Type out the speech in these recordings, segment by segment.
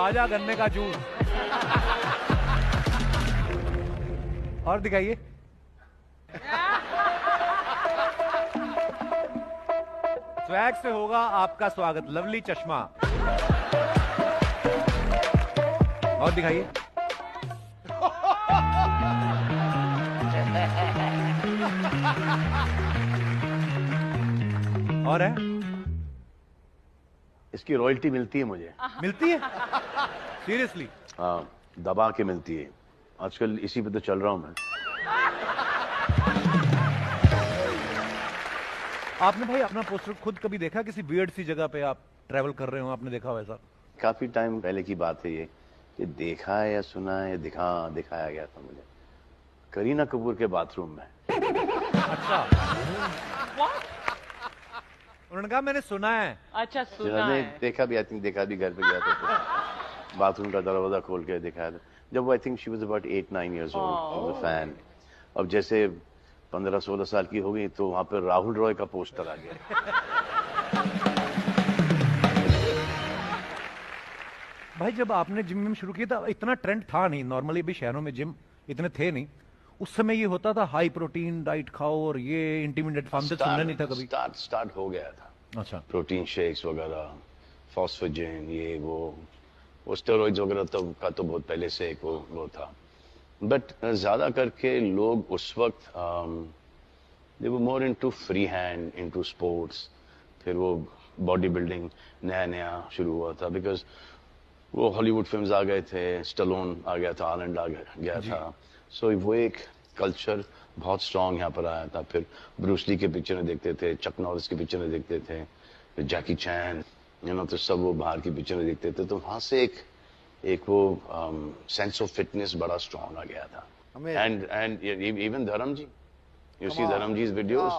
ताजा गन्ने का जूस। और दिखाइए। स्वैग से होगा आपका स्वागत, लवली चश्मा। और दिखाइए। और है? इसकी रॉयल्टी मिलती है मुझे। मिलती है? सीरियसली? हाँ, दबा के मिलती है। आजकल इसी पे तो चल रहा हूं मैं। आपने भाई अपना पोस्टर खुद कभी देखा किसी वियर्ड सी जगह पे आप ट्रैवल कर रहे हो, आपने देखा हो ऐसा? काफी टाइम पहले की बात है ये, कि देखा है या सुना है, दिखाया गया था मुझे करीना कपूर के बाथरूम में। अच्छा। उन्होंने कहा मैंने सुना है। अच्छा, सुना है। देखा भी, आई थिंक देखा भी, घर पे गया था, बाथरूम का दरवाजा खोल के दिखाया था। जब I think she was about 8-9 years old, fan. अब जैसे 15-16 साल की हो गई तो वहां पर राहुल रॉय का पोस्टर आ गया। भाई जब आपने जिम में शुरू किया था इतना ट्रेंड था नहीं, नॉर्मली भी शहरों में जिम इतने थे नहीं उस समय। ये होता था हाई प्रोटीन डाइट खाओ और ये इंटरमीडिएट फार्म से सुनना नहीं था कभी। स्टार्ट हो गया था। अच्छा। प्रोटीन शेक्स वगैरह, फॉस्फोजिन, ये वो स्टेरॉइड्स वगैरह का तो बहुत पहले से एक वो था। बट ज्यादा करके लोग उस वक्त they were more into free hand, into sports. फिर वो बॉडी बिल्डिंग नया शुरू हुआ था, बिकॉज वो हॉलीवुड फिल्म्स आ गए थे, स्टैलोन आ गया था, आर्नल्ड आ गया था। सो वो एक कल्चर बहुत स्ट्रांग यहाँ पर आया था। फिर ब्रूस ली के पिक्चरें देखते थे, चक नॉरिस की पिक्चरें देखते थे, फिर जैकी चैन, तो सब वो बाहर की पिक्चरें देखते थे। तो वहां से एक वो सेंस ऑफ फिटनेस बड़ा स्ट्रांग आ गया था। एंड इवन धर्म जी, यू सी धर्म जी's videos,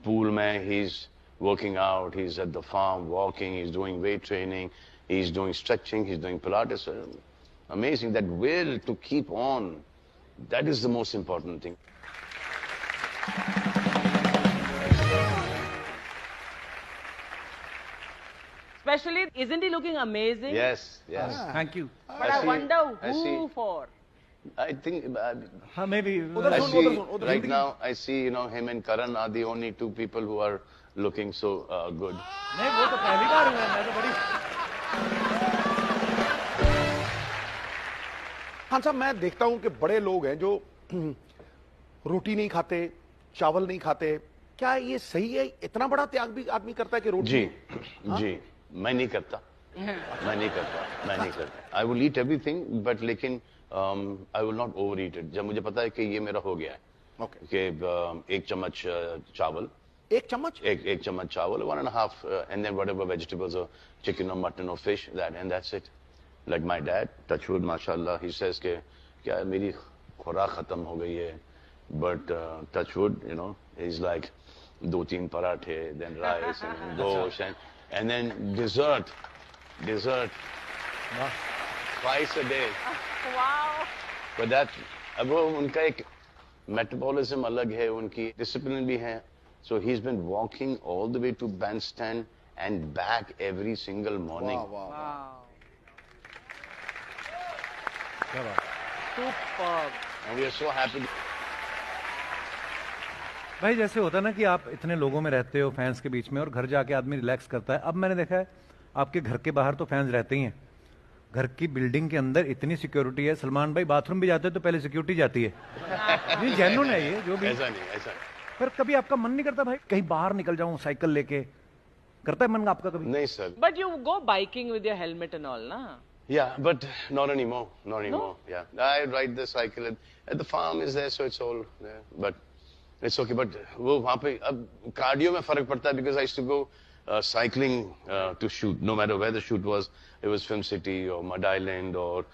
पूल में he is working out, he is at the farm walking, he is doing weight training, he is doing stretching, he's doing Pilates. Amazing. That will to keep on, that is the most important thing. Especially, isn't he looking amazing? Yes. Thank you. But I wonder who for? I think maybe right now I see, him and Karan are the only two people who are looking so good. नहीं, वो तो पहली बार हुआ है, मैं तो बड़ी। हाँ साहब, मैं देखता हूं कि बड़े लोग हैं जो रोटी नहीं खाते, चावल नहीं खाते। क्या ये सही है? इतना बड़ा त्याग भी आदमी करता है कि रोटी? जी, मैं नहीं करता। I will eat everything, but लेकिन I will not overeat it. जब मुझे पता है कि ये मेरा हो गया है, कि एक चम्मच चावल, एक चम्मच चावल, 1.5, and then whatever vegetables or chicken or mutton or fish, and that's it. Like my dad, touch wood, mashallah, he says कि क्या मेरी खुराक खत्म हो गई है, but touch wood, he's like 2-3 पराठे, then rice and gosh, and then dessert, twice a day. Wow. But that, अब वो उनका एक मेटाबॉलिज्म अलग है, उनकी डिसिप्लिन भी है. So he's been walking all the way to bandstand and back every single morning. Wow. Superb. And we are so happy. भाई जैसे होता है ना कि आप इतने लोगों में रहते हो, फैंस के बीच में, और घर जाके आदमी रिलैक्स करता है। अब मैंने देखा है आपके घर के बाहर तो फैंस रहते ही हैं, घर की बिल्डिंग के अंदर इतनी सिक्योरिटी है। सलमान भाई बाथरूम भी जाते हैं तो पहले सिक्योरिटी जाती है। ये जेन्युइन है ये जो भी। ऐसा नहीं। पर कभी आपका मन नहीं करता भाई कहीं बाहर निकल जाऊं साइकिल लेके? करता है मन आपका कभी? नहीं sir. But you go biking with your helmet and all, na? Yeah, but not anymore. Yeah, I ride the cycle at the farm is there, so it's all there. But it's okay. But वो वहाँ पे अब cardio में फर्क पड़ता है, because I used to go cycling to shoot, no matter where the shoot was. It was Film City or Mud Island or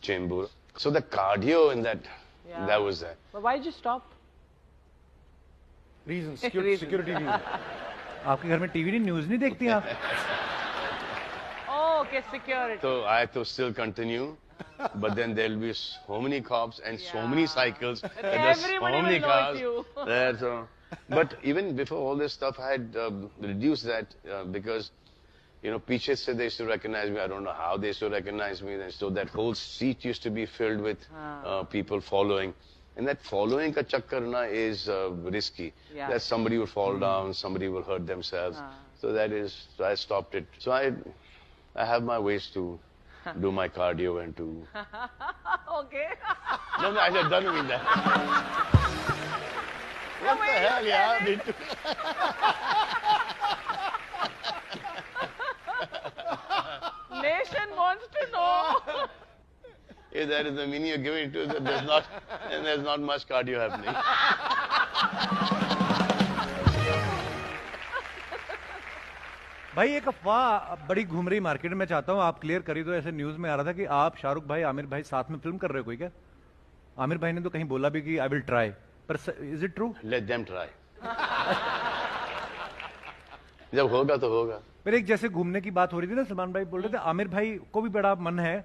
Chembur. So the cardio in that was there. But why did you stop? Reason, security reason. आपके घर में TV नहीं, news नहीं देखती आप? Oh, okay, security. So I have to still continue, but then there'll be so many cops and so many cycles, and there's so Everybody many will know cars it's you. there. So, but even before all this stuff, I had reduced that because You know, पीछे से they used to recognize me. I don't know how they used to recognize me. And so that whole seat used to be filled with people following. And that following ka chakkar na is risky. Yeah. That somebody will fall down, somebody will hurt themselves. So so I stopped it. So I have my ways to do my cardio and to. Okay. No, I don't mean that. What the hell, yeah? Nation wants to know. If that is the meaning you're giving to it, there's not much cardio happening. भाई एक अफवाह बड़ी घूम रही market में, मैं चाहता हूं आप क्लियर करिए। तो ऐसे न्यूज में आ रहा था कि आप शाहरुख भाई आमिर भाई साथ में फिल्म कर रहे हो कोई, क्या? आमिर भाई ने तो कहीं बोला भी कि आई विल ट्राई, पर is it true? Let them try. जब होगा तो होगा. फिर एक जैसे घूमने की बात हो रही थी ना, सलमान भाई बोल रहे थे आमिर भाई को भी बड़ा मन है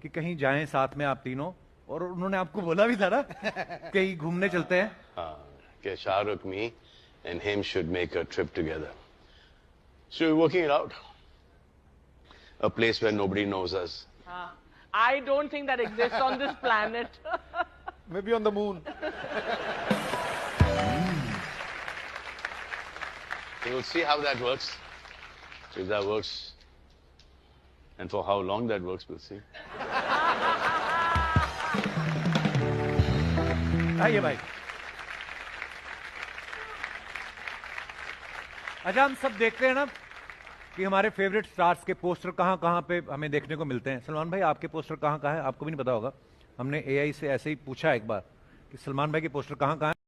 कि कहीं जाएं साथ में आप तीनों, और उन्होंने आपको बोला भी था ना कहीं घूमने चलते हैं. Okay, Shahrukh, me, and him should make a trip together. So we're working it out. A place where nobody knows us. I don't think that exists on this planet. Maybe on the moon. So we'll see how that works. If that works, and for how long that works, we'll see. आइए भाई. अच्छा, हम सब देखते हैं ना कि हमारे फेवरेट स्टार्स के पोस्टर कहाँ कहाँ पे हमें देखने को मिलते हैं. सलमान भाई, आपके पोस्टर कहाँ कहाँ है? आपको भी नहीं पता होगा. हमने एआई से ऐसे ही पूछा एक बार कि सलमान भाई के पोस्टर कहाँ कहाँ है.